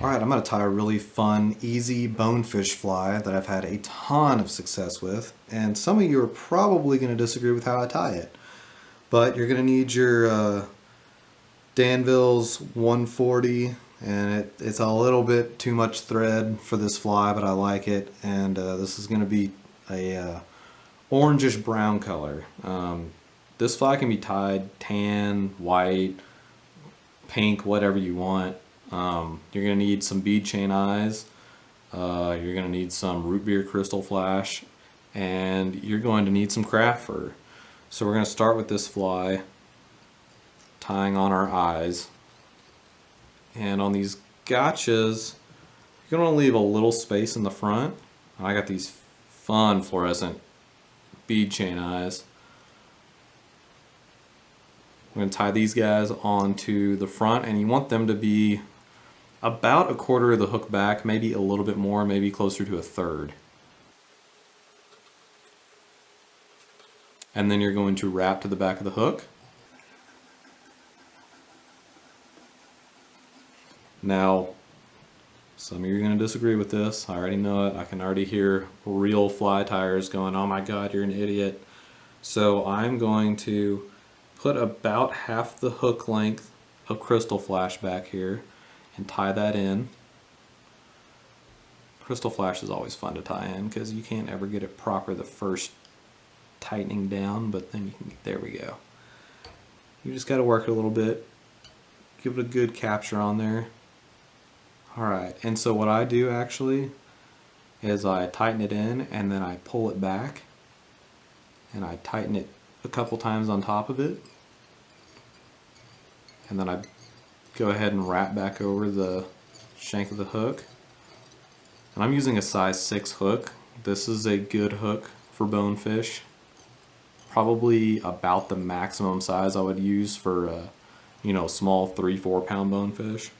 Alright, I'm going to tie a really fun, easy bonefish fly that I've had a ton of success with, and some of you are probably going to disagree with how I tie it. But you're going to need your Danville's 140, and it's a little bit too much thread for this fly, but I like it, and this is going to be a orangish brown color. This fly can be tied tan, white, pink, whatever you want. You're going to need some bead chain eyes, you're going to need some root beer crystal flash, and you're going to need some craft fur. So we're going to start with this fly tying on our eyes, and on these gotchas you're going to leave a little space in the front. I got these fun fluorescent bead chain eyes. I'm going to tie these guys onto the front, and you want them to be about 1/4 of the hook back, maybe a little bit more, maybe closer to 1/3. And then you're going to wrap to the back of the hook. Now, some of you are going to disagree with this. I already know it. I can already hear real fly tiers going, "Oh my God, you're an idiot." So I'm going to put about half the hook length of crystal flash back here and tie that in. Crystal flash is always fun to tie in because you can't ever get it proper the first tightening down, but then you can, there we go. You just got to work it a little bit, give it a good capture on there. Alright, and so what I do actually is I tighten it in and then I pull it back and I tighten it a couple times on top of it, and then I go ahead and wrap back over the shank of the hook. And I'm using a size 6 hook. This is a good hook for bonefish. Probably about the maximum size I would use for small 3-4 pound bonefish.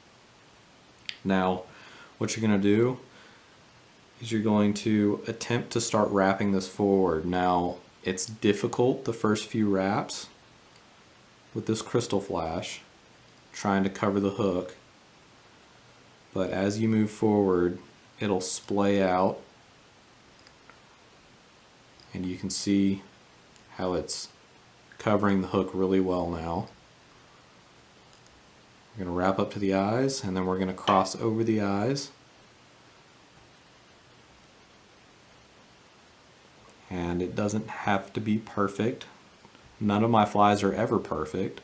Now what you're going to do is you're going to attempt to start wrapping this forward. Now it's difficult the first few wraps with this crystal flash, trying to cover the hook, but as you move forward it'll splay out, and you can see how it's covering the hook really well now. We're going to wrap up to the eyes, and then we're going to cross over the eyes, and it doesn't have to be perfect. None of my flies are ever perfect,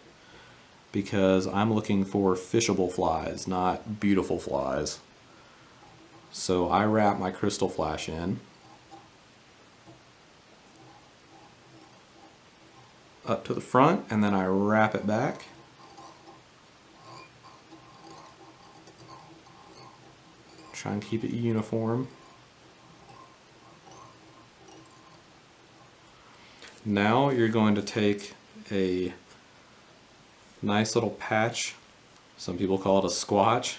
because I'm looking for fishable flies, not beautiful flies. So I wrap my crystal flash in up to the front, and then I wrap it back. Try and keep it uniform. Now you're going to take a nice little patch, some people call it a squatch,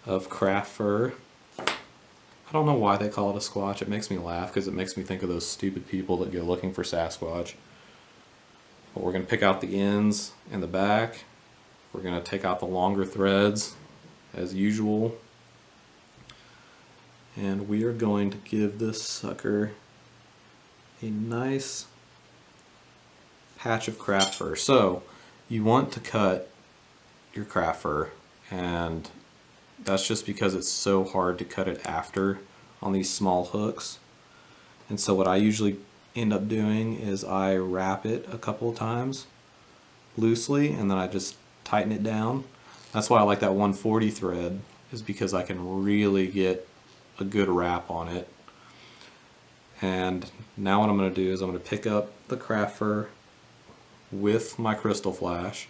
of craft fur. I don't know why they call it a squatch. It makes me laugh because it makes me think of those stupid people that go looking for Sasquatch. But we're going to pick out the ends and the back. We're going to take out the longer threads as usual. And we are going to give this sucker a nice patch of craft fur. So you want to cut your craft fur, and that's just because it's so hard to cut it after on these small hooks. And so what I usually end up doing is I wrap it a couple of times loosely, and then I just tighten it down. That's why I like that 140 thread, is because I can really get a good wrap on it. And now what I'm going to do is I'm going to pick up the craft fur with my crystal flash.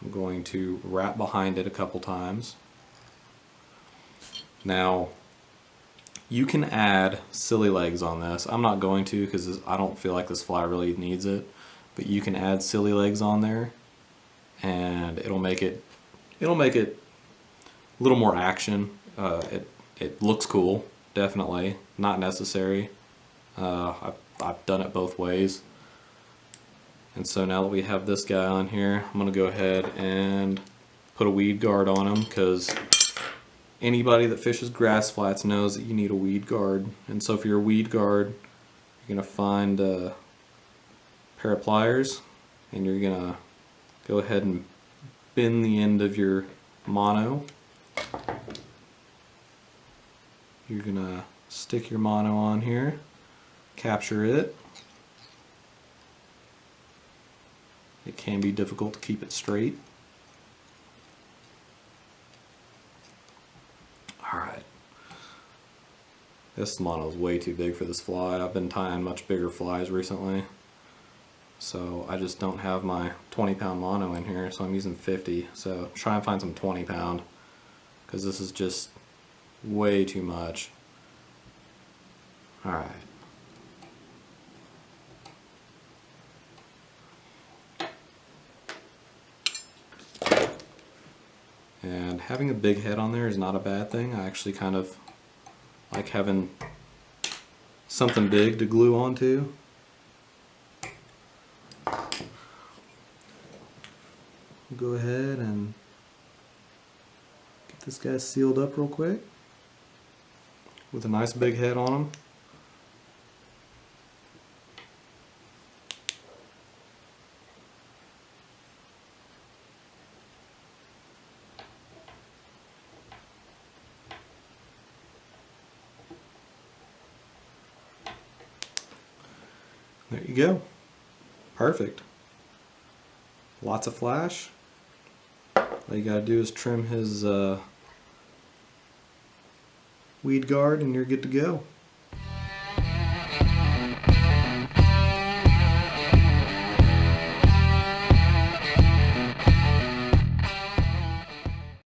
I'm going to wrap behind it a couple times. Now you can add silly legs on this. I'm not going to, because I don't feel like this fly really needs it, but you can add silly legs on there, and it'll make it a little more action. It looks cool, definitely. Not necessary. I've done it both ways. And so now that we have this guy on here, I'm going to go ahead and put a weed guard on him, because anybody that fishes grass flats knows that you need a weed guard. And so for your weed guard, you're going to find a pair of pliers, and you're going to go ahead and bend the end of your mono. You're going to stick your mono on here, capture it. It can be difficult to keep it straight. Alright. This mono is way too big for this fly. I've been tying much bigger flies recently. So I just don't have my 20-pound mono in here, so I'm using 50. So try and find some 20-pound, because this is just way too much. Alright. And having a big head on there is not a bad thing. I actually kind of like having something big to glue onto. Go ahead and get this guy sealed up real quick with a nice big head on him. There you go. Perfect. Lots of flash. All you gotta do is trim his weed guard and you're good to go.